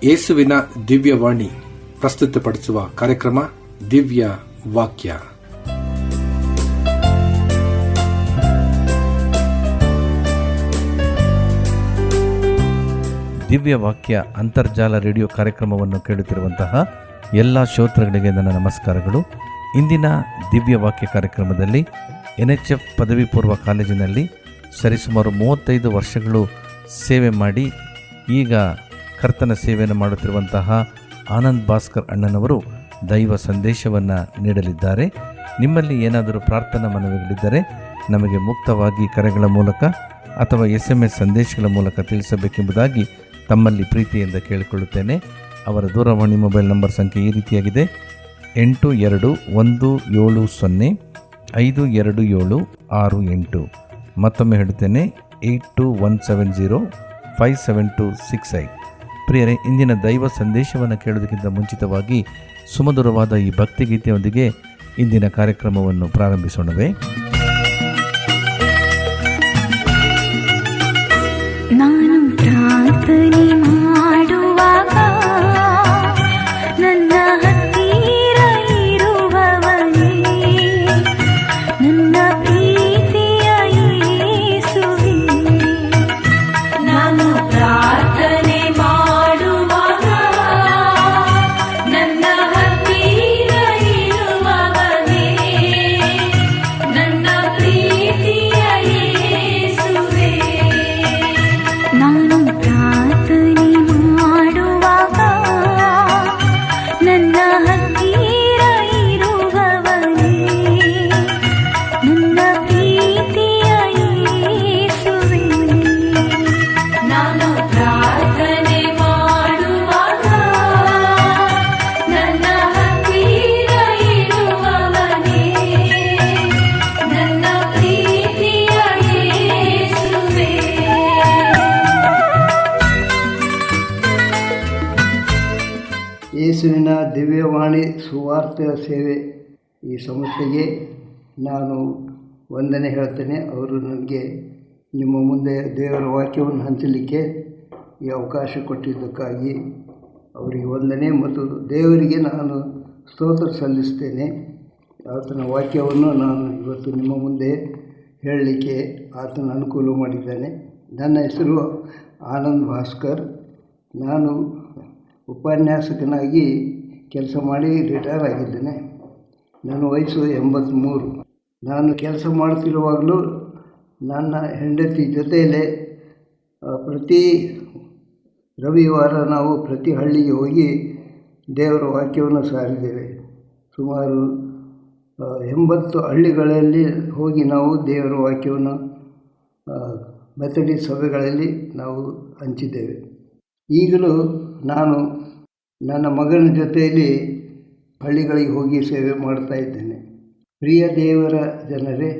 ಯೇಸುವಿನ ದಿವ್ಯವಾಣಿ ಪ್ರಸ್ತುತಪಡಿಸುವ ಕಾರ್ಯಕ್ರಮ ದಿವ್ಯ ವಾಕ್ಯ. ದಿವ್ಯ ವಾಕ್ಯ ಅಂತರ್ಜಾಲ ರೇಡಿಯೋ ಕಾರ್ಯಕ್ರಮವನ್ನು ಕೇಳುತ್ತಿರುವಂತಹ ಎಲ್ಲ ಶ್ರೋತೃಗಳಿಗೆ ನನ್ನ ನಮಸ್ಕಾರಗಳು. ಇಂದಿನ ದಿವ್ಯ ವಾಕ್ಯ ಕಾರ್ಯಕ್ರಮದಲ್ಲಿ NHF ಪದವಿ ಪೂರ್ವ ಕಾಲೇಜಿನಲ್ಲಿ ಸರಿಸುಮಾರು 35 ವರ್ಷಗಳು ಸೇವೆ ಮಾಡಿ ಈಗ ಕರ್ತನ ಸೇವೆಯನ್ನು ಮಾಡುತ್ತಿರುವಂತಹ ಆನಂದ್ ಭಾಸ್ಕರ್ ಅಣ್ಣನವರು ದೈವ ಸಂದೇಶವನ್ನು ನೀಡಲಿದ್ದಾರೆ. ನಿಮ್ಮಲ್ಲಿ ಏನಾದರೂ ಪ್ರಾರ್ಥನಾ ಮನವಿಗಳಿದ್ದರೆ ನಮಗೆ ಮುಕ್ತವಾಗಿ ಕರೆಗಳ ಮೂಲಕ ಅಥವಾ SMS ಸಂದೇಶಗಳ ಮೂಲಕ ತಿಳಿಸಬೇಕೆಂಬುದಾಗಿ ತಮ್ಮಲ್ಲಿ ಪ್ರೀತಿಯಿಂದ ಕೇಳಿಕೊಳ್ಳುತ್ತೇನೆ. ಅವರ ದೂರವಾಣಿ ಮೊಬೈಲ್ ನಂಬರ್ ಸಂಖ್ಯೆ ಈ ರೀತಿಯಾಗಿದೆ: 821052752768. ಮತ್ತೊಮ್ಮೆ ಹೇಳುತ್ತೇನೆ, 8217057268. ಪ್ರಿಯರೇ, ಇಂದಿನ ದೈವ ಸಂದೇಶವನ್ನು ಕೇಳೋದಕ್ಕಿಂತ ಮುಂಚಿತವಾಗಿ ಸುಮಧುರವಾದ ಈ ಭಕ್ತಿಗೀತೆಯೊಂದಿಗೆ ಇಂದಿನ ಕಾರ್ಯಕ್ರಮವನ್ನು ಪ್ರಾರಂಭಿಸೋಣವೇ? ನಾನು ಪ್ರಾರ್ಥನೆ ಮಾಡುವಾಗ ನನ್ನ ಹತ್ತಿರ ಇರುವವನೇ, ನನ್ನ ಪ್ರೀತಿಯ ಯೇಸುವೇ. ನಾನು ಪ್ರಾರ್ಥನೆ ಮಾಡುವಾಗ ನನ್ನ ಹತ್ತಿರ ಇರುವವನೇ, ನನ್ನ ಪ್ರೀತಿಯ ಯೇಸುವೇ. ನಾನು ಪ್ರಾರ್ಥನೆ ಮಾಡುವಾಗ ನನ್ನ ಹತ್ತಿರ ಇರುವವನೇ, ನನ್ನ ಪ್ರೀತಿಯ ಯೇಸುವೇ. ನಾನು ಪ್ರಾರ್ಥನೆ ಮಾಡುವಾಗ ನನ್ನ ಹತ್ತಿರ ಇರುವವನೇ, ನನ್ನ ಪ್ರೀತಿಯ ಯೇಸುವೇ. ಯೇಸುವಿನ ದಿವ್ಯವಾಣಿ ಸುವಾರ್ತೆಯ ಸೇವೆ ಈ ಸಂಸ್ಥೆಗೆ ನಾನು ವಂದನೆ ಹೇಳ್ತೇನೆ. ಅವರು ನನಗೆ ನಿಮ್ಮ ಮುಂದೆ ದೇವರ ವಾಕ್ಯವನ್ನು ಹಂಚಲಿಕ್ಕೆ ಈ ಅವಕಾಶ ಕೊಟ್ಟಿದ್ದಕ್ಕಾಗಿ ಅವರಿಗೆ ವಂದನೆ ಮತ್ತು ದೇವರಿಗೆ ನಾನು ಸ್ತೋತ್ರ ಸಲ್ಲಿಸ್ತೇನೆ. ಆತನ ವಾಕ್ಯವನ್ನು ನಾನು ಇವತ್ತು ನಿಮ್ಮ ಮುಂದೆ ಹೇಳಲಿಕ್ಕೆ ಆತನ ಅನುಕೂಲ ಮಾಡಿದ್ದಾನೆ. ನನ್ನ ಹೆಸರು ಆನಂದ್ ಭಾಸ್ಕರ್. ನಾನು ಉಪನ್ಯಾಸಕನಾಗಿ ಕೆಲಸ ಮಾಡಿ ರಿಟೈರ್ ಆಗಿದ್ದೇನೆ. ನನ್ನ ವಯಸ್ಸು 83. ನಾನು ಕೆಲಸ ಮಾಡುತ್ತಿರುವಾಗಲೂ ನನ್ನ ಹೆಂಡತಿ ಜೊತೆಯಲ್ಲೇ ಪ್ರತಿ ರವಿವಾರ ನಾವು ಪ್ರತಿ ಹಳ್ಳಿಗೆ ಹೋಗಿ ದೇವರ ವಾಕ್ಯವನ್ನು ಸಾರಿದ್ದೇವೆ. ಸುಮಾರು 80 ಹಳ್ಳಿಗಳಲ್ಲಿ ಹೋಗಿ ನಾವು ದೇವರ ವಾಕ್ಯವನ್ನು ಮೆಥಡಿಸ್ಟ್ ಸಭೆಗಳಲ್ಲಿ ನಾವು ಹಂಚಿದ್ದೇವೆ. ಈಗಲೂ ನಾನು ನನ್ನ ಮಗನ ಜೊತೆಯಲ್ಲಿ ಹಳ್ಳಿಗಳಿಗೆ ಹೋಗಿ ಸೇವೆ ಮಾಡ್ತಾ ಇದ್ದೇನೆ. ಪ್ರಿಯ ದೇವರ ಜನರೇ,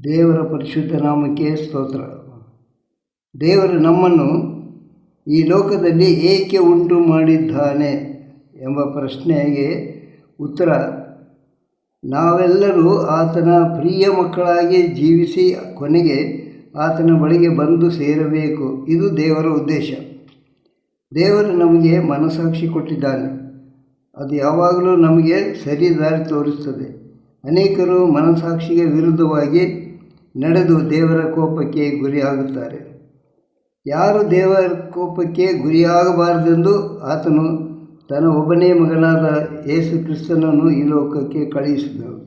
ದೇವರ ಪರಿಶುದ್ಧ ನಾಮಕ್ಕೆ ಸ್ತೋತ್ರ. ದೇವರು ನಮ್ಮನ್ನು ಈ ಲೋಕದಲ್ಲಿ ಏಕೆ ಉಂಟು ಮಾಡಿದ್ದಾನೆ ಎಂಬ ಪ್ರಶ್ನೆಗೆ ಉತ್ತರ, ನಾವೆಲ್ಲರೂ ಆತನ ಪ್ರಿಯ ಮಕ್ಕಳಾಗಿ ಜೀವಿಸಿ ಕೊನೆಗೆ ಆತನ ಬಳಿಗೆ ಬಂದು ಸೇರಬೇಕು. ಇದು ದೇವರ ಉದ್ದೇಶ. ದೇವರು ನಮಗೆ ಮನಸ್ಸಾಕ್ಷಿ ಕೊಟ್ಟಿದ್ದಾನೆ. ಅದು ಯಾವಾಗಲೂ ನಮಗೆ ಸರಿ ದಾರಿ ತೋರಿಸ್ತದೆ. ಅನೇಕರು ಮನಸ್ಸಾಕ್ಷಿಗೆ ವಿರುದ್ಧವಾಗಿ ನಡೆದು ದೇವರ ಕೋಪಕ್ಕೆ ಗುರಿಯಾಗುತ್ತಾರೆ. ಯಾರು ದೇವರ ಕೋಪಕ್ಕೆ ಗುರಿಯಾಗಬಾರದೆಂದು ಆತನು ತನ್ನ ಒಬ್ಬನೇ ಮಗನಾದ ಯೇಸು ಕ್ರಿಸ್ತನನ್ನು ಈ ಲೋಕಕ್ಕೆ ಕಳುಹಿಸಿದನು.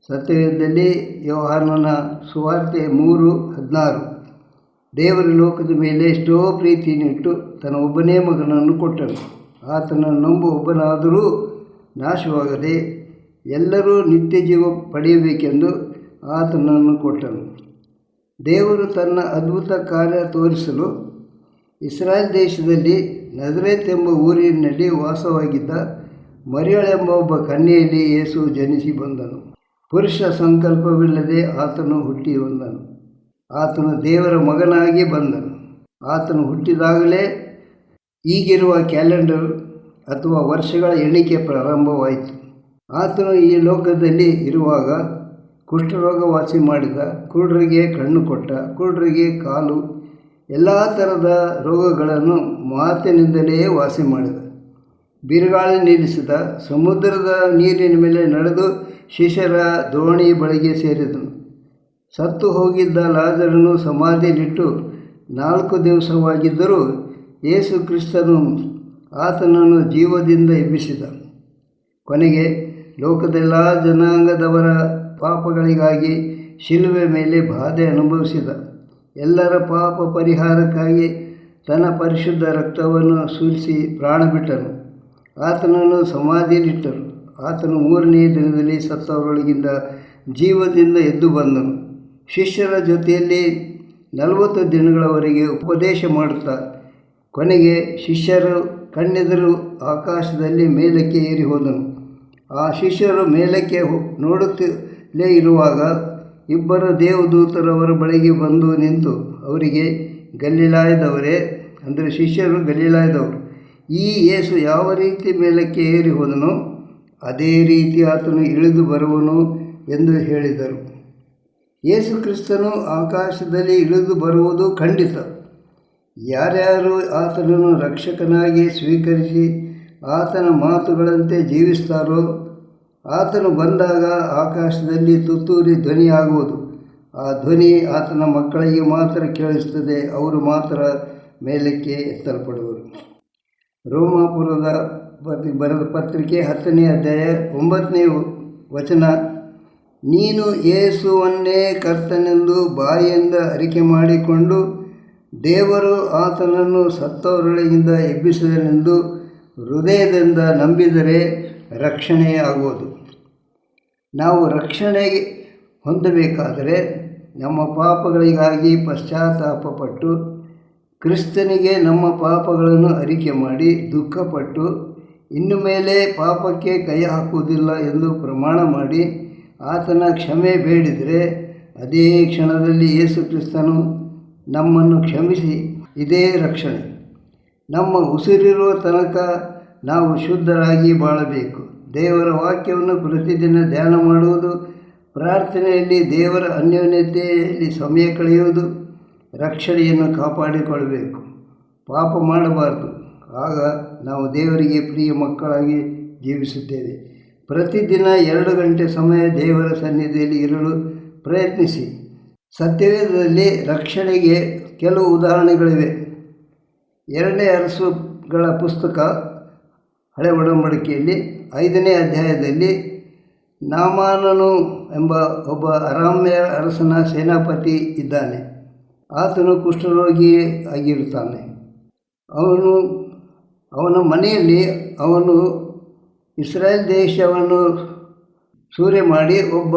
ಸತ್ಯವೇದದಲ್ಲಿ ಯೋಹಾನನ ಸುವಾರ್ತೆ 3:16, ದೇವರ ಲೋಕದ ಮೇಲೆ ಎಷ್ಟೋ ಪ್ರೀತಿಯನ್ನಿಟ್ಟು ತನ್ನ ಒಬ್ಬನೇ ಮಗನನ್ನು ಕೊಟ್ಟನು. ಆತನನ್ನು ನಂಬುವೊಬ್ಬನಾದರೂ ನಾಶವಾಗದೆ ಎಲ್ಲರೂ ನಿತ್ಯ ಜೀವ ಪಡೆಯಬೇಕೆಂದು ಆತನನ್ನು ಕೊಟ್ಟನು. ದೇವರು ತನ್ನ ಅದ್ಭುತ ಕಾರ್ಯ ತೋರಿಸಲು ಇಸ್ರಾಯೇಲ್ ದೇಶದಲ್ಲಿ ನಜರೇತ್ ಎಂಬ ಊರಿನಲ್ಲಿ ವಾಸವಾಗಿದ್ದ ಮರಿಯಳೆಂಬ ಒಬ್ಬ ಕನ್ಯೆಯಲ್ಲಿ ಯೇಸು ಜನಿಸಿ ಬಂದನು. ಪುರುಷ ಸಂಕಲ್ಪವಿಲ್ಲದೆ ಆತನು ಹುಟ್ಟಿ ಬಂದನು. ಆತನು ದೇವರ ಮಗನಾಗಿ ಬಂದನು. ಆತನು ಹುಟ್ಟಿದಾಗಲೇ ಈಗಿರುವ ಕ್ಯಾಲೆಂಡರ್ ಅಥವಾ ವರ್ಷಗಳ ಎಣಿಕೆ ಪ್ರಾರಂಭವಾಯಿತು. ಆತನು ಈ ಲೋಕದಲ್ಲಿ ಇರುವಾಗ ಕುಷ್ಠರೋಗ ವಾಸಿ ಮಾಡಿದ, ಕುರುಡರಿಗೆ ಕಣ್ಣು ಕೊಟ್ಟ, ಕುರುಡರಿಗೆ ಕಾಲು, ಎಲ್ಲ ಥರದ ರೋಗಗಳನ್ನು ಮಾತಿನಿಂದಲೇ ವಾಸಿ ಮಾಡಿದ. ಬಿರುಗಾಳಿ ನಿಲ್ಲಿಸಿದ. ಸಮುದ್ರದ ನೀರಿನ ಮೇಲೆ ನಡೆದು ಶಿಷ್ಯರ ದೋಣಿ ಬಳಿಗೆ ಸೇರಿದನು. ಸತ್ತು ಹೋಗಿದ್ದ ಲಾಜರನು ಸಮಾಧಿಯಲ್ಲಿಟ್ಟು 4 ದಿವಸವಾಗಿದ್ದರೂ ಯೇಸು ಕ್ರಿಸ್ತನು ಆತನನ್ನು ಜೀವದಿಂದ ಎಬ್ಬಿಸಿದ. ಕೊನೆಗೆ ಲೋಕದೆಲ್ಲ ಜನಾಂಗದವರ ಪಾಪಗಳಿಗಾಗಿ ಶಿಲುವೆ ಮೇಲೆ ಬಾಧೆ ಅನುಭವಿಸಿದ. ಎಲ್ಲರ ಪಾಪ ಪರಿಹಾರಕ್ಕಾಗಿ ತನ್ನ ಪರಿಶುದ್ಧ ರಕ್ತವನ್ನು ಸುರಿಸಿ ಪ್ರಾಣ ಬಿಟ್ಟನು. ಆತನನ್ನು ಸಮಾಧಿಯಲ್ಲಿಟ್ಟರು. ಆತನು 3ನೇ ದಿನದಲ್ಲಿ ಸತ್ತವರೊಳಗಿಂದ ಜೀವದಿಂದ ಎದ್ದು ಬಂದನು. ಶಿಷ್ಯರ ಜೊತೆಯಲ್ಲಿ 40 ದಿನಗಳವರೆಗೆ ಉಪದೇಶ ಮಾಡುತ್ತಾ ಕೊನೆಗೆ ಶಿಷ್ಯರು ಕಣ್ಣೆದುರು ಆಕಾಶದಲ್ಲಿ ಮೇಲಕ್ಕೆ ಏರಿ ಹೋದನು. ಆ ಶಿಷ್ಯರು ಮೇಲಕ್ಕೆ ನೋಡುತ್ತಲೇ ಇರುವಾಗ ಇಬ್ಬರು ದೇವದೂತರವರ ಬಳಿಗೆ ಬಂದು ನಿಂತು ಅವರಿಗೆ, ಗಲಿಲಾಯದವರೇ, ಅಂದರೆ ಶಿಷ್ಯರು ಗಲಿಲಾಯದವರು, ಈ ಯೇಸು ಯಾವ ರೀತಿ ಮೇಲಕ್ಕೆ ಏರಿ ಹೋದನೋ ಅದೇ ರೀತಿ ಆತನು ಇಳಿದು ಬರುವನು ಎಂದು ಹೇಳಿದರು. ಯೇಸು ಕ್ರಿಸ್ತನು ಆಕಾಶದಲ್ಲಿ ಇಳಿದು ಬರುವುದು ಖಂಡಿತ. ಯಾರ್ಯಾರು ಆತನನ್ನು ರಕ್ಷಕನಾಗಿ ಸ್ವೀಕರಿಸಿ ಆತನ ಮಾತುಗಳಂತೆ ಜೀವಿಸ್ತಾರೋ ಆತನು ಬಂದಾಗ ಆಕಾಶದಲ್ಲಿ ತುತ್ತೂರಿ ಧ್ವನಿಯಾಗುವುದು. ಆ ಧ್ವನಿ ಆತನ ಮಕ್ಕಳಿಗೆ ಮಾತ್ರ ಕೇಳಿಸ್ತದೆ. ಅವರು ಮಾತ್ರ ಮೇಲಕ್ಕೆ ಎತ್ತಲ್ಪಡುವರು. ರೋಮಾಪುರದ ಬರೆದ ಪತ್ರಿಕೆ 10ನೇ ಅಧ್ಯಾಯ 9ನೇ ವಚನ. ನೀನು ಯೇಸುವನ್ನೇ ಕರ್ತನೆಂದು ಬಾಯಿಯಿಂದ ಅರಿಕೆ ಮಾಡಿಕೊಂಡು ದೇವರು ಆತನನ್ನು ಸತ್ತವರೊಳಗಿಂದ ಎಬ್ಬಿಸಿದನೆಂದು ಹೃದಯದಿಂದ ನಂಬಿದರೆ ರಕ್ಷಣೆಯಾಗುವುದು. ನಾವು ರಕ್ಷಣೆಗೆ ಹೊಂದಬೇಕಾದರೆ ನಮ್ಮ ಪಾಪಗಳಿಗಾಗಿ ಪಶ್ಚಾತ್ತಾಪಪಟ್ಟು ಕ್ರಿಸ್ತನಿಗೆ ನಮ್ಮ ಪಾಪಗಳನ್ನು ಅರಿಕೆ ಮಾಡಿ ದುಃಖಪಟ್ಟು ಇನ್ನು ಮೇಲೆ ಪಾಪಕ್ಕೆ ಕೈ ಹಾಕುವುದಿಲ್ಲ ಎಂದು ಪ್ರಮಾಣ ಮಾಡಿ ಆತನ ಕ್ಷಮೆ ಬೇಡಿದರೆ ಅದೇ ಕ್ಷಣದಲ್ಲಿ ಯೇಸು ಕ್ರಿಸ್ತನು ನಮ್ಮನ್ನು ಕ್ಷಮಿಸಿ ಇದೇ ರಕ್ಷಣೆ. ನಮ್ಮ ಉಸಿರಿರುವ ತನಕ ನಾವು ಶುದ್ಧರಾಗಿ ಬಾಳಬೇಕು. ದೇವರ ವಾಕ್ಯವನ್ನು ಪ್ರತಿದಿನ ಧ್ಯಾನ ಮಾಡುವುದು, ಪ್ರಾರ್ಥನೆಯಲ್ಲಿ ದೇವರ ಅನ್ಯೋನ್ಯತೆಯಲ್ಲಿ ಸಮಯ ಕಳೆಯುವುದು, ರಕ್ಷಣೆಯನ್ನು ಕಾಪಾಡಿಕೊಳ್ಳಬೇಕು. ಪಾಪ ಮಾಡಬಾರದು. ಆಗ ನಾವು ದೇವರಿಗೆ ಪ್ರಿಯ ಮಕ್ಕಳಾಗಿ ಜೀವಿಸುತ್ತೇವೆ. ಪ್ರತಿದಿನ 2 ಗಂಟೆ ಸಮಯ ದೇವರ ಸನ್ನಿಧಿಯಲ್ಲಿ ಇರಲು ಪ್ರಯತ್ನಿಸಿ. ಸತ್ಯವೇದದಲ್ಲಿ ರಕ್ಷಣೆಗೆ ಕೆಲವು ಉದಾಹರಣೆಗಳಿವೆ. 2ನೇ ಅರಸುಗಳ ಪುಸ್ತಕ ಹಳೆ ಒಡಂಬಡಿಕೆಯಲ್ಲಿ 5ನೇ ಅಧ್ಯಾಯದಲ್ಲಿ ನಾಮಾನನು ಎಂಬ ಒಬ್ಬ ಅರಾಮ್ಯ ಅರಸನ ಸೇನಾಪತಿ ಇದ್ದಾನೆ. ಆತನು ಕುಷ್ಠರೋಗಿ ಆಗಿರುತ್ತಾನೆ. ಅವನ ಮನೆಯಲ್ಲಿ ಅವನು ಇಸ್ರಾಯೇಲ್ ದೇಶವನ್ನು ಸೂರೆ ಮಾಡಿ ಒಬ್ಬ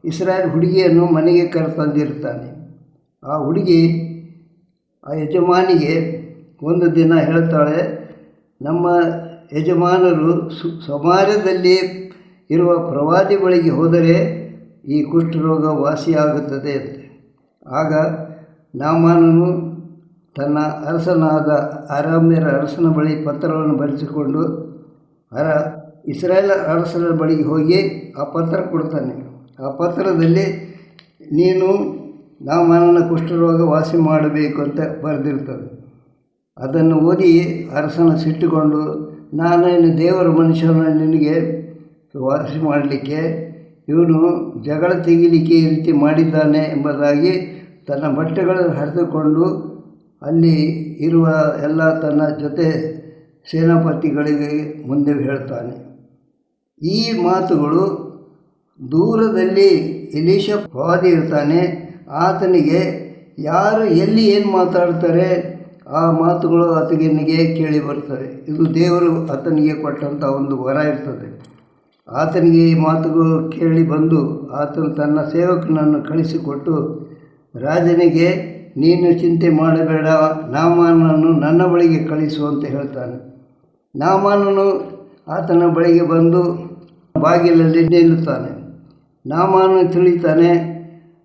ಇಸ್ರಾಯೇಲ್ ಹುಡುಗಿಯನ್ನು ಮನೆಗೆ ಕರೆತಂದಿರ್ತಾನೆ. ಆ ಹುಡುಗಿ ಆ ಯಜಮಾನಿಗೆ ಒಂದು ದಿನ ಹೇಳ್ತಾಳೆ, ನಮ್ಮ ಯಜಮಾನರು ಸಮಾರ್ಯದಲ್ಲಿ ಇರುವ ಪ್ರವಾದಿ ಬಳಿಗೆ ಹೋದರೆ ಈ ಕುಷ್ಠರೋಗ ವಾಸಿಯಾಗುತ್ತದೆ ಅಂತ. ಆಗ ನಾಮಾನನು ತನ್ನ ಅರಸನಾದ ಅರಾಮ್ಯರ ಅರಸನ ಬಳಿ ಪತ್ರವನ್ನು ಬರೆಸಿಕೊಂಡು ಇಸ್ರಾಯೇಲ್ ಅರಸನ ಬಳಿಗೆ ಹೋಗಿ ಆ ಪತ್ರ ಕೊಡ್ತಾನೆ. ಆ ಪತ್ರದಲ್ಲಿ ನೀನು ನಾಮಾನನ ಕುಷ್ಠರೋಗ ವಾಸಿ ಮಾಡಬೇಕು ಅಂತ ಬರೆದಿರ್ತದೆ. ಅದನ್ನು ಓದಿ ಅರಸನ ಸಿಟ್ಟುಕೊಂಡು, ನಾನೇನು ದೇವರ ಮನುಷ್ಯನ ನಿನಗೆ ವಾಸಿ ಮಾಡಲಿಕ್ಕೆ, ಇವನು ಜಗಳ ತೆಗಿಲಿಕ್ಕೆ ಈ ರೀತಿ ಮಾಡಿದ್ದಾನೆ ಎಂಬುದಾಗಿ ತನ್ನ ಬಟ್ಟೆಗಳನ್ನು ಹರಿದುಕೊಂಡು ಅಲ್ಲಿ ಇರುವ ಎಲ್ಲ ತನ್ನ ಜೊತೆ ಸೇನಾಪತಿಗಳಿಗೆ ಮುಂದೆ ಹೇಳ್ತಾನೆ. ಈ ಮಾತುಗಳು ದೂರದಲ್ಲಿ ಎಲೀಷ ಪ್ರವಾದಿ ಇರ್ತಾನೆ. ಆತನಿಗೆ ಯಾರು ಎಲ್ಲಿ ಏನು ಮಾತಾಡ್ತಾರೆ ಆ ಮಾತುಗಳು ಆತನಿಗೆ ಕೇಳಿ ಬರ್ತವೆ. ಇದು ದೇವರು ಆತನಿಗೆ ಕೊಟ್ಟಂಥ ಒಂದು ವರ ಇರ್ತದೆ. ಆತನಿಗೆ ಈ ಮಾತುಗಳು ಕೇಳಿ ಬಂದು ಆತನು ತನ್ನ ಸೇವಕನನ್ನು ಕಳಿಸಿಕೊಟ್ಟು ರಾಜನಿಗೆ, ನೀನು ಚಿಂತೆ ಮಾಡಬೇಡ, ನಾಮಾನನನ್ನು ನನ್ನ ಬಳಿಗೆ ಕಳಿಸು ಅಂತ ಹೇಳ್ತಾನೆ. ನಾಮಾನನು ಆತನ ಬಳಿಗೆ ಬಂದು ಬಾಗಿಲಲ್ಲಿ ನಿಲ್ಲುತ್ತಾನೆ. ನಾಮಾನನು ತಿಳಿತಾನೆ,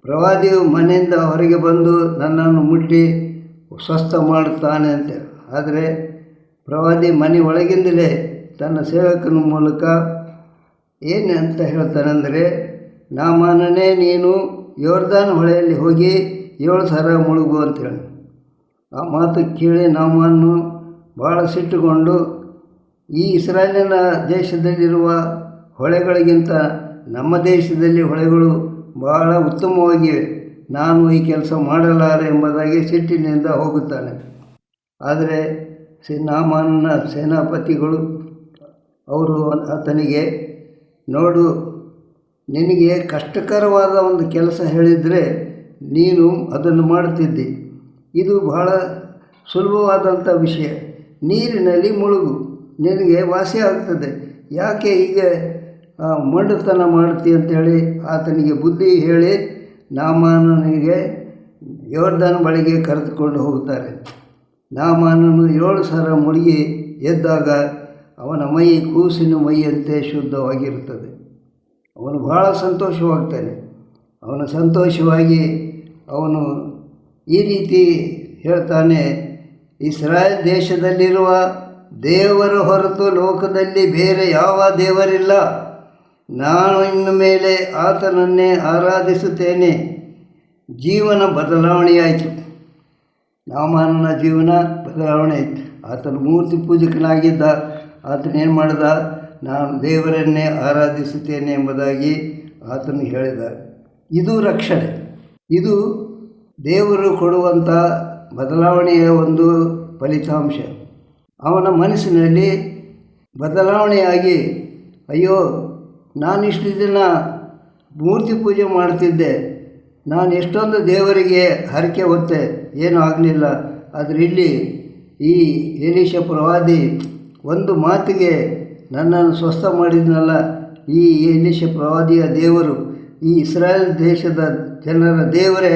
ಪ್ರವಾದಿಯು ಮನೆಯಿಂದ ಹೊರಗೆ ಬಂದು ನನ್ನನ್ನು ಮುಟ್ಟಿ ಸ್ವಸ್ಥ ಮಾಡುತ್ತಾನೆ ಅಂತ. ಆದರೆ ಪ್ರವಾದಿ ಮನೆ ಒಳಗಿಂದಲೇ ತನ್ನ ಸೇವಕನ ಮೂಲಕ ಏನು ಅಂತ ಹೇಳ್ತಾನೆಂದರೆ, ನಾಮಾನನೇ, ನೀನು ಯೋರ್ದಾನ್ ಹೊಳೆಯಲ್ಲಿ ಹೋಗಿ 7 ಸಲ ಮುಳುಗು ಅಂತೇಳಿ. ಆ ಮಾತು ಕೇಳಿ ನಾಮನು ಭಾಳ ಸಿಟ್ಟುಕೊಂಡು, ಈ ಇಸ್ರಾಯೇಲಿನ ದೇಶದಲ್ಲಿರುವ ಹೊಳೆಗಳಿಗಿಂತ ನಮ್ಮ ದೇಶದಲ್ಲಿ ಹೊಳೆಗಳು ಬಹಳ ಉತ್ತಮವಾಗಿವೆ, ನಾನು ಈ ಕೆಲಸ ಮಾಡಲಾರೆ ಎಂಬುದಾಗಿ ಸಿಟ್ಟಿನಿಂದ ಹೋಗುತ್ತಾನೆ. ಆದರೆ ನಾಮಾನನ ಸೇನಾಪತಿಗಳು ಅವರು ಆತನಿಗೆ, ನೋಡು, ನಿನಗೆ ಕಷ್ಟಕರವಾದ ಒಂದು ಕೆಲಸ ಹೇಳಿದರೆ ನೀನು ಅದನ್ನು ಮಾಡುತ್ತಿದ್ದಿ. ಇದು ಬಹಳ ಸುಲಭವಾದಂಥ ವಿಷಯ. ನೀರಿನಲ್ಲಿ ಮುಳುಗು, ನಿನಗೆ ವಾಸಿ ಆಗ್ತದೆ. ಯಾಕೆ ಹೀಗೆ ಮೊಂಡುತನ ಮಾಡ್ತಿ ಅಂತೇಳಿ ಆತನಿಗೆ ಬುದ್ಧಿ ಹೇಳಿ ನಾಮಾನನಿಗೆ ಯೋರ್ದಾನ್ ಬಳಿಗೆ ಕರೆದುಕೊಂಡು ಹೋಗುತ್ತಾರೆ. ನಾಮಾನನು 7 ಸಲ ಮುಳುಗಿ ಎದ್ದಾಗ ಅವನ ಮೈ ಕೂಸಿನ ಮೈಯಂತೆ ಶುದ್ಧವಾಗಿರುತ್ತದೆ. ಅವನು ಬಹಳ ಸಂತೋಷವಾಗ್ತಾನೆ. ಅವನು ಸಂತೋಷವಾಗಿ ಅವನು ಈ ರೀತಿ ಹೇಳ್ತಾನೆ, ಇಸ್ರಾಯೇಲ್ ದೇಶದಲ್ಲಿರುವ ದೇವರ ಹೊರತು ಲೋಕದಲ್ಲಿ ಬೇರೆ ಯಾವ ದೇವರಿಲ್ಲ. ನಾನು ಇನ್ನು ಮೇಲೆ ಆತನನ್ನೇ ಆರಾಧಿಸುತ್ತೇನೆ. ಜೀವನ ಬದಲಾವಣೆಯಾಯಿತು. ನಾಮಾನನ ಜೀವನ ಬದಲಾವಣೆ ಆಯಿತು. ಆತನು ಮೂರ್ತಿ ಪೂಜಕನಾಗಿದ್ದ. ಆತನೇನು ಮಾಡಿದ, ನಾನು ದೇವರನ್ನೇ ಆರಾಧಿಸುತ್ತೇನೆ ಎಂಬುದಾಗಿ ಆತನು ಹೇಳಿದ. ಇದು ರಕ್ಷಣೆ. ಇದು ದೇವರು ಕೊಡುವಂಥ ಬದಲಾವಣೆಯ ಒಂದು ಫಲಿತಾಂಶ. ಅವನ ಮನಸ್ಸಿನಲ್ಲಿ ಬದಲಾವಣೆಯಾಗಿ, ಅಯ್ಯೋ, ನಾನಿಷ್ಟು ದಿನ ಮೂರ್ತಿ ಪೂಜೆ ಮಾಡ್ತಿದ್ದೆ, ನಾನು ಎಷ್ಟೊಂದು ದೇವರಿಗೆ ಹರಕೆ ಹೊತ್ತೆ, ಏನೂ ಆಗಲಿಲ್ಲ. ಆದರೆ ಇಲ್ಲಿ ಈ ಎಲೀಷ ಪ್ರವಾದಿ ಒಂದು ಮಾತಿಗೆ ನನ್ನನ್ನು ಸ್ವಸ್ಥ ಮಾಡಿದ್ನಲ್ಲ, ಈ ಎಲೀಷ ಪ್ರವಾದಿಯ ದೇವರು, ಈ ಇಸ್ರಾಯೇಲ್ ದೇಶದ ಜನರ ದೇವರೇ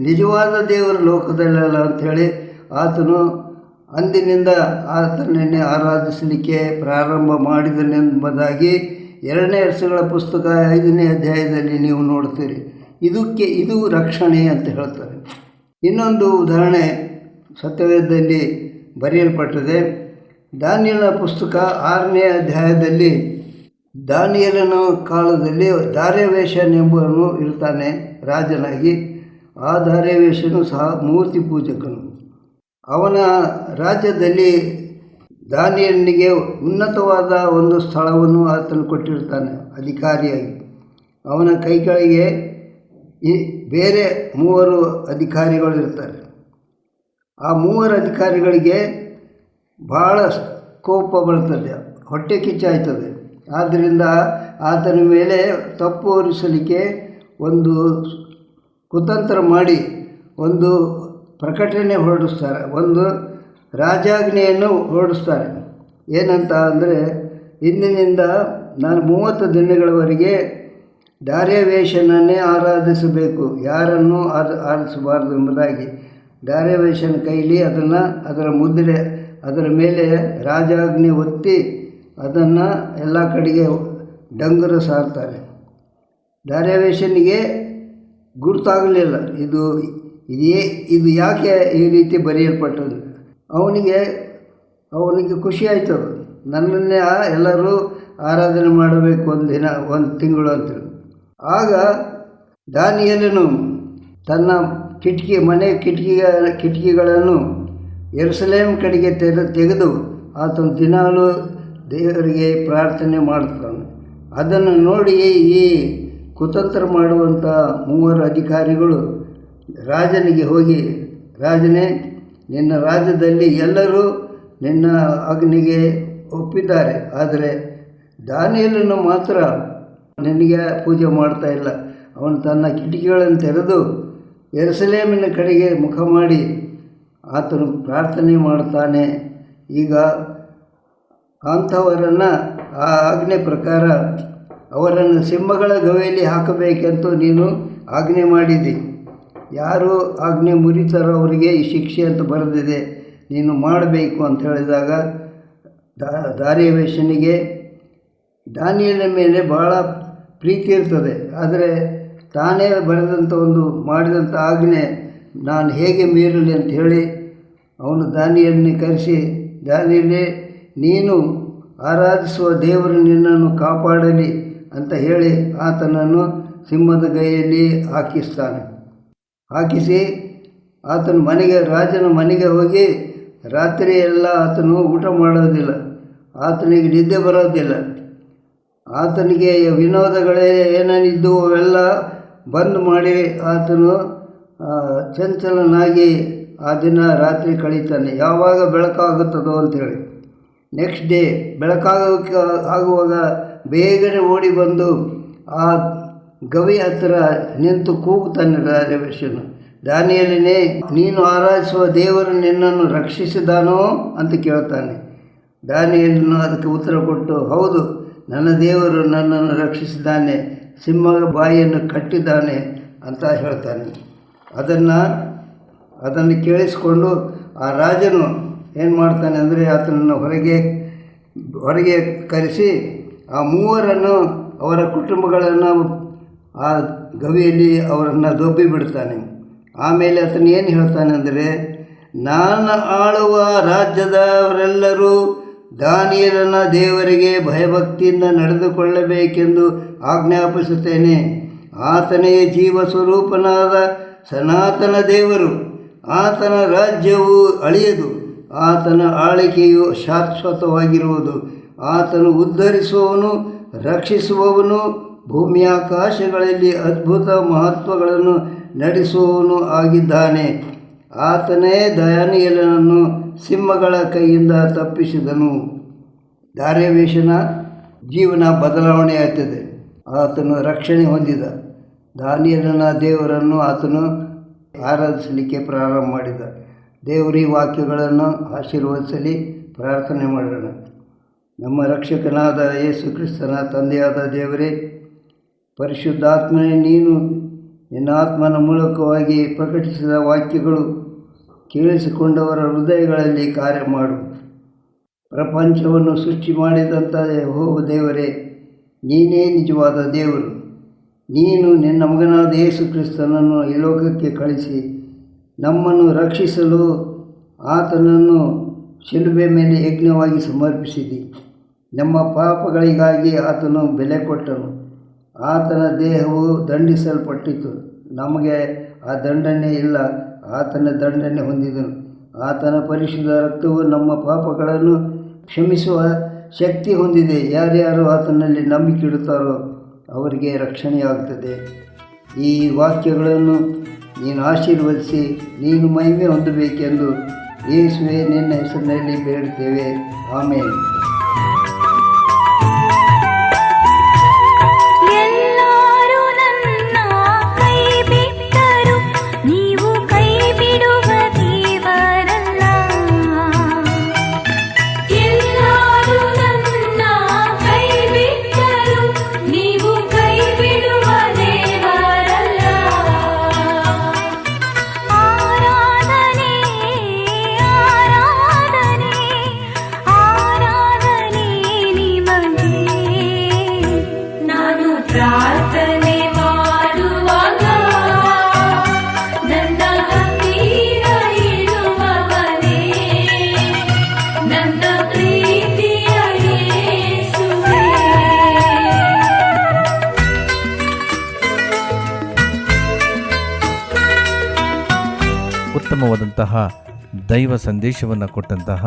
ನಿಜವಾದ ದೇವರು ಲೋಕದಲ್ಲಲ್ಲ ಅಂಥೇಳಿ ಆತನು ಅಂದಿನಿಂದ ಆತನನ್ನೇ ಆರಾಧಿಸಲಿಕ್ಕೆ ಪ್ರಾರಂಭ ಮಾಡಿದನೆಂಬುದಾಗಿ 2ನೇ ಅರಸುಗಳ ಪುಸ್ತಕ 5ನೇ ಅಧ್ಯಾಯದಲ್ಲಿ ನೀವು ನೋಡ್ತೀರಿ. ಇದು ರಕ್ಷಣೆ ಅಂತ ಹೇಳ್ತಾರೆ. ಇನ್ನೊಂದು ಉದಾಹರಣೆ ಸತ್ಯವೇದದಲ್ಲಿ ಬರೆಯಲ್ಪಟ್ಟಿದೆ. ದಾನಿಯೇಲನ ಪುಸ್ತಕ 6ನೇ ಅಧ್ಯಾಯದಲ್ಲಿ ದಾನಿಯೇಲನ ಕಾಲದಲ್ಲಿ ದಾರ್ಯಾವೆಷನ ಎಂಬುವನು ಇರ್ತಾನೆ ರಾಜನಾಗಿ. ಆ ದಾರ್ಯಾವೆಷನು ಸಹ ಮೂರ್ತಿ ಪೂಜಕನು. ಅವನ ರಾಜ್ಯದಲ್ಲಿ ದಾನಿಯೇಲನಿಗೆ ಉನ್ನತವಾದ ಒಂದು ಸ್ಥಳವನ್ನು ಆತನು ಕೊಟ್ಟಿರ್ತಾನೆ ಅಧಿಕಾರಿಯಾಗಿ. ಅವನ ಕೈ ಕೆಳಗೆ ಬೇರೆ 3 ಅಧಿಕಾರಿಗಳು ಇರ್ತಾರೆ. ಆ 3 ಅಧಿಕಾರಿಗಳಿಗೆ ಭಾಳ ಕೋಪ ಬರ್ತದೆ, ಹೊಟ್ಟೆ ಕಿಚ್ಚಾಯ್ತದೆ. ಆದ್ದರಿಂದ ಆತನ ಮೇಲೆ ತಪ್ಪು ಹೊರಿಸಲಿಕ್ಕೆ ಒಂದು ಕುತಂತ್ರ ಮಾಡಿ ಒಂದು ಪ್ರಕಟಣೆ ಹೊರಡಿಸ್ತಾರೆ, ಒಂದು ರಾಜಾಜ್ಞೆಯನ್ನು ಹೊರಡಿಸ್ತಾರೆ. ಏನಂತ ಅಂದರೆ, ಇಂದಿನಿಂದ ನಾನು 30 ದಿನಗಳವರೆಗೆ ದಾರ್ಯಾವೆಷನನ್ನೇ ಆರಾಧಿಸಬೇಕು, ಯಾರನ್ನೂ ಆರಿಸಬಾರ್ದು ಎಂಬುದಾಗಿ ದಾರ್ಯಾವೆಷನ ಕೈಲಿ ಅದರ ಮುದ್ರೆ, ಅದರ ಮೇಲೆ ರಾಜಾಜ್ಞೆ ಒತ್ತಿ ಅದನ್ನು ಎಲ್ಲ ಕಡೆಗೆ ಡಂಗುರ ಸಾರ್ತಾರೆ. ದಾರ್ಯಾವೆಷನಿಗೆ ಗುರುತಾಗಲಿಲ್ಲ ಇದು ಯಾಕೆ ಈ ರೀತಿ ಬರೆಯಲ್ಪಟ್ಟದ್ದು. ಅವನಿಗೆ ಖುಷಿ ಆಯ್ತದು, ನನ್ನನ್ನೇ ಎಲ್ಲರೂ ಆರಾಧನೆ ಮಾಡಬೇಕು ಒಂದು ತಿಂಗಳು ಅಂತೇಳಿ. ಆಗ ದಾನಿಯೇಲನು ತನ್ನ ಮನೆ ಕಿಟಕಿಗಳನ್ನು ಯೆರೂಸಲೇಮ್ ಕಡೆಗೆ ತೆಗೆದು ಆತನು ದಿನಾಲೂ ದೇವರಿಗೆ ಪ್ರಾರ್ಥನೆ ಮಾಡ್ತಾನೆ. ಅದನ್ನು ನೋಡಿ ಈ ಕುತಂತ್ರ ಮಾಡುವಂಥ 3 ಅಧಿಕಾರಿಗಳು ರಾಜನಿಗೆ ಹೋಗಿ, ರಾಜನೇ, ನಿನ್ನ ರಾಜ್ಯದಲ್ಲಿ ಎಲ್ಲರೂ ನಿನ್ನ ಆಜ್ಞೆಗೆ ಒಪ್ಪಿದ್ದಾರೆ, ಆದರೆ ದಾನಿಯೇಲನು ಮಾತ್ರ ನಿನಗೆ ಪೂಜೆ ಮಾಡ್ತಾ ಇಲ್ಲ. ಅವನು ತನ್ನ ಕಿಟಕಿಗಳನ್ನು ತೆರೆದು ಯೆರೂಸಲೇಮಿನ ಕಡೆಗೆ ಮುಖ ಮಾಡಿ ಆತನು ಪ್ರಾರ್ಥನೆ ಮಾಡ್ತಾನೆ. ಈಗ ಅಂಥವರನ್ನು ಆ ಆಜ್ಞೆ ಪ್ರಕಾರ ಅವರನ್ನು ಸಿಂಹಗಳ ಗವಿಯಲ್ಲಿ ಹಾಕಬೇಕೆಂದು ನೀನು ಆಜ್ಞೆ ಮಾಡಿದಿ. ಯಾರು ಆಜ್ಞೆ ಮುರಿತಾರೋ ಅವರಿಗೆ ಈ ಶಿಕ್ಷೆ ಅಂತ ಬರೆದಿದೆ, ನೀನು ಮಾಡಬೇಕು ಅಂತ ಹೇಳಿದಾಗ ದಾರ್ಯಾವೆಷನಿಗೆ ದಾನಿಯೇಲನ ಮೇಲೆ ಭಾಳ ಪ್ರೀತಿ ಇರ್ತದೆ. ಆದರೆ ತಾನೇ ಮಾಡಿದಂಥ ಆಜ್ಞೆ ನಾನು ಹೇಗೆ ಮೀರಲಿ ಅಂತ ಹೇಳಿ ಅವನು ದಾನಿಯೇಲನ ಕರೆಸಿ, ದಾನಿಯೇಲೇ, ನೀನು ಆರಾಧಿಸುವ ದೇವರು ನಿನ್ನನ್ನು ಕಾಪಾಡಲಿ ಅಂತ ಹೇಳಿ ಆತನನ್ನು ಸಿಂಹದ ಗೈಯಲ್ಲಿ ಹಾಕಿಸಿ ಆತನ ರಾಜನ ಮನೆಗೆ ಹೋಗಿ ರಾತ್ರಿ ಎಲ್ಲ ಆತನು ಊಟ ಮಾಡೋದಿಲ್ಲ, ಆತನಿಗೆ ನಿದ್ದೆ ಬರೋದಿಲ್ಲ. ಆತನಿಗೆ ವಿನೋದಗಳೇ ಏನೇನಿದ್ದವು ಅವೆಲ್ಲ ಬಂದ್ ಮಾಡಿ ಆತನು ಚಂಚಲನಾಗಿ ಆ ದಿನ ರಾತ್ರಿ ಕಳೀತಾನೆ. ಯಾವಾಗ ಬೆಳಕಾಗುತ್ತದೋ ಅಂಥೇಳಿ ನೆಕ್ಸ್ಟ್ ಡೇ ಆಗುವಾಗ ಬೇಗನೆ ಓಡಿ ಬಂದು ಆ ಗವಿ ಹತ್ತಿರ ನಿಂತು ಕೂಗುತ್ತಾನೆ ರಾಜವೇಷನು, ದಾನಿಯೇಲನೇ, ನೀನು ಆರಾಧಿಸುವ ದೇವರು ನಿನ್ನನ್ನು ರಕ್ಷಿಸಿದಾನೋ ಅಂತ ಕೇಳ್ತಾನೆ. ದಾನಿಯೇಲನು ಅದಕ್ಕೆ ಉತ್ತರ ಕೊಟ್ಟು, ಹೌದು, ನನ್ನ ದೇವರು ನನ್ನನ್ನು ರಕ್ಷಿಸಿದ್ದಾನೆ, ಸಿಂಹ ಬಾಯಿಯನ್ನು ಕಟ್ಟಿದ್ದಾನೆ ಅಂತ ಹೇಳ್ತಾನೆ. ಅದನ್ನು ಕೇಳಿಸಿಕೊಂಡು ಆ ರಾಜನು ಏನು ಮಾಡ್ತಾನೆ ಅಂದರೆ ಆತನನ್ನು ಹೊರಗೆ ಕರೆಸಿ ಆ ಮೂವರನ್ನು ಅವರ ಕುಟುಂಬಗಳನ್ನು ಆ ಗವಿಯಲ್ಲಿ ಅವರನ್ನು ದೊಬ್ಬಿ ಬಿಡ್ತಾನೆ. ಆಮೇಲೆ ಆತನು ಏನು ಹೇಳ್ತಾನೆ ಅಂದರೆ, ನಾನು ಆಳುವ ರಾಜ್ಯದವರೆಲ್ಲರೂ ದಾನಿಯೇಲನ ದೇವರಿಗೆ ಭಯಭಕ್ತಿಯಿಂದ ನಡೆದುಕೊಳ್ಳಬೇಕೆಂದು ಆಜ್ಞಾಪಿಸುತ್ತೇನೆ. ಆತನೇ ಜೀವ ಸ್ವರೂಪನಾದ ಸನಾತನ ದೇವರು. ಆತನ ರಾಜ್ಯವು ಅಳಿಯದು, ಆತನ ಆಳ್ವಿಕೆಯು ಶಾಶ್ವತವಾಗಿರುವುದು. ಆತನು ಉದ್ಧರಿಸುವವನು, ರಕ್ಷಿಸುವವನು, ಭೂಮಿಯಾಕಾಶಗಳಲ್ಲಿ ಅದ್ಭುತ ಮಹತ್ವಗಳನ್ನು ನಡೆಸುವವನು ಆಗಿದ್ದಾನೆ. ಆತನೇ ದಾನಿಯೇಲನನ್ನು ಸಿಂಹಗಳ ಕೈಯಿಂದ ತಪ್ಪಿಸಿದನು. ದಾರ್ಯಾವೇಷನ ಜೀವನ ಬದಲಾವಣೆ ಆಯ್ತದೆ. ಆತನು ರಕ್ಷಣೆ ಹೊಂದಿದ. ದಾನಿಯೇಲನ ದೇವರನ್ನು ಆತನು ಆರಾಧಿಸಲಿಕ್ಕೆ ಪ್ರಾರಂಭ ಮಾಡಿದ. ದೇವರ ಈ ವಾಕ್ಯಗಳನ್ನು ಆಶೀರ್ವದಿಸಲಿ. ಪ್ರಾರ್ಥನೆ ಮಾಡೋಣ. ನಮ್ಮ ರಕ್ಷಕನಾದ ಯೇಸು ಕ್ರಿಸ್ತನ ತಂದೆಯಾದ ದೇವರೇ, ಪರಿಶುದ್ಧಾತ್ಮನೇ, ನೀನು ನಿನ್ನ ಆತ್ಮನ ಮೂಲಕವಾಗಿ ಪ್ರಕಟಿಸಿದ ವಾಕ್ಯಗಳು ಕೇಳಿಸಿಕೊಂಡವರ ಹೃದಯಗಳಲ್ಲಿ ಕಾರ್ಯ ಮಾಡು. ಪ್ರಪಂಚವನ್ನು ಸೃಷ್ಟಿ ಮಾಡಿದಂಥ ಯೆಹೋವ ದೇವರೇ, ನೀನೇ ನಿಜವಾದ ದೇವರು. ನೀನು ನಿನ್ನ ಮಗನಾದ ಯೇಸು ಕ್ರಿಸ್ತನನ್ನು ಈ ಲೋಕಕ್ಕೆ ಕಳಿಸಿ ನಮ್ಮನ್ನು ರಕ್ಷಿಸಲು ಆತನನ್ನು ಶಿಲುಬೆ ಮೇಲೆ ಯಜ್ಞವಾಗಿ ಸಮರ್ಪಿಸಿದಿ. ನಮ್ಮ ಪಾಪಗಳಿಗಾಗಿ ಆತನು ಬೆಲೆ ಕೊಟ್ಟನು. ಆತನ ದೇಹವು ದಂಡಿಸಲ್ಪಟ್ಟಿತು. ನಮಗೆ ಆ ದಂಡನೆ ಇಲ್ಲ, ಆತನ ದಂಡನೆ ಹೊಂದಿದನು. ಆತನ ಪರಿಶುದ್ಧ ರಕ್ತವು ನಮ್ಮ ಪಾಪಗಳನ್ನು ಕ್ಷಮಿಸುವ ಶಕ್ತಿ ಹೊಂದಿದೆ. ಯಾರ್ಯಾರು ಆತನಲ್ಲಿ ನಂಬಿಕೆ ಇಡುತ್ತಾರೋ ಅವರಿಗೆ ರಕ್ಷಣೆಯಾಗುತ್ತದೆ. ಈ ವಾಕ್ಯಗಳನ್ನು ನೀನು ಆಶೀರ್ವದಿಸಿ ನೀನು ಮಹಿಮೆ ಹೊಂದಬೇಕೆಂದು ಯೇಸುವೆ ನಿನ್ನ ಹೆಸರಿನಲ್ಲಿ ಬೇಡುತ್ತೇವೆ. ಆಮೇಲೆ ಪ್ರಾರ್ಥನೆ ಮಾಡುವಾಗ ನನ್ನ ಹತ್ತಿರ ಇರುವವನೇ, ನನ್ನ ಪ್ರೀತಿಯ ಯೇಸುವೇ. ಉತ್ತಮವಾದಂತಹ ದೈವ ಸಂದೇಶವನ್ನು ಕೊಟ್ಟಂತಹ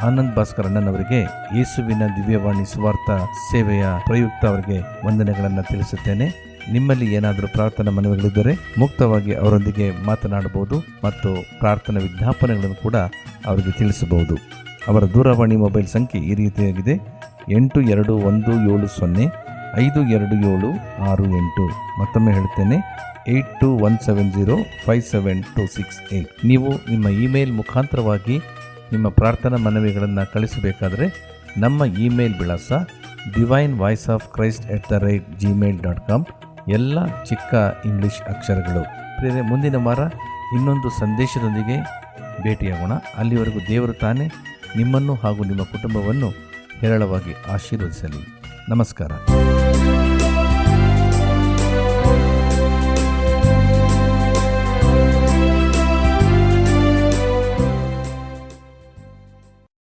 ಆನಂದ್ ಭಾಸ್ಕರ್ ಅಣ್ಣನವರಿಗೆ ಯೇಸುವಿನ ದಿವ್ಯವಾಣಿ ಸುವಾರ್ಥ ಸೇವೆಯ ಪ್ರಯುಕ್ತ ಅವರಿಗೆ ವಂದನೆಗಳನ್ನು ತಿಳಿಸುತ್ತೇನೆ. ನಿಮ್ಮಲ್ಲಿ ಏನಾದರೂ ಪ್ರಾರ್ಥನಾ ಮನವಿಗಳಿದ್ದರೆ ಮುಕ್ತವಾಗಿ ಅವರೊಂದಿಗೆ ಮಾತನಾಡಬಹುದು ಮತ್ತು ಪ್ರಾರ್ಥನಾ ವಿಜ್ಞಾಪನೆಗಳನ್ನು ಕೂಡ ಅವರಿಗೆ ತಿಳಿಸಬಹುದು. ಅವರ ದೂರವಾಣಿ ಮೊಬೈಲ್ ಸಂಖ್ಯೆ ಈ ರೀತಿಯಾಗಿದೆ: 8210752768. ಮತ್ತೊಮ್ಮೆ ಹೇಳ್ತೇನೆ, 8217057268. ನೀವು ನಿಮ್ಮ ಇಮೇಲ್ ಮುಖಾಂತರವಾಗಿ ನಿಮ್ಮ ಪ್ರಾರ್ಥನಾ ಮನವಿಗಳನ್ನು ಕಳಿಸಬೇಕಾದರೆ ನಮ್ಮ ಇಮೇಲ್ ವಿಳಾಸ divinevoiceofchrist@gmail.com. ಎಲ್ಲ ಚಿಕ್ಕ ಇಂಗ್ಲಿಷ್ ಅಕ್ಷರಗಳು. ಪ್ರಿಯರೇ, ಮುಂದಿನ ವಾರ ಇನ್ನೊಂದು ಸಂದೇಶದೊಂದಿಗೆ ಭೇಟಿಯಾಗೋಣ. ಅಲ್ಲಿವರೆಗೂ ದೇವರು ತಾನೇ ನಿಮ್ಮನ್ನು ಹಾಗೂ ನಿಮ್ಮ ಕುಟುಂಬವನ್ನು ಹೇರಳವಾಗಿ ಆಶೀರ್ವದಿಸಲಿ. ನಮಸ್ಕಾರ.